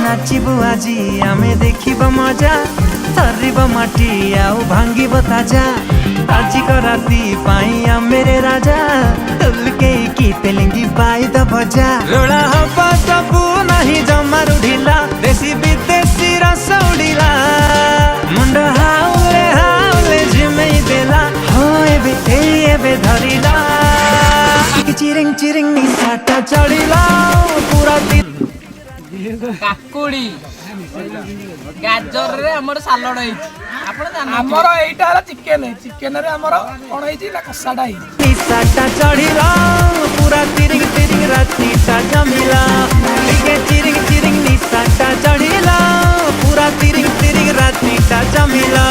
नाचिबु आजी आमे देखिब मजा थरिब माटी आउ भांगिब ताजा आजी को राती पाई मेरे राजा तुलके की तेलिंगी बाई द भजा रोड़ा हवा सबू नहीं जमा रुढ़िला देसी विदेशी रस उड़िला मुंड हाउले हाउले झिमेई देला हो एबे धरिला चिरिंग चिरिंग निसाटा चढ़िला पूरा काकुड़ी गाजर रे हमर सालड है हमर एटा चिकेन चिकेन रे हमर कोन है ना कसाडा है निसाटा चढ़िला पूरा तिरिंग तिरिंग रातीटा जमिला चिरिंग चिरिंग निसाटा चढ़िला पूरा तिरिंग तिरिंग रातीटा जमिला।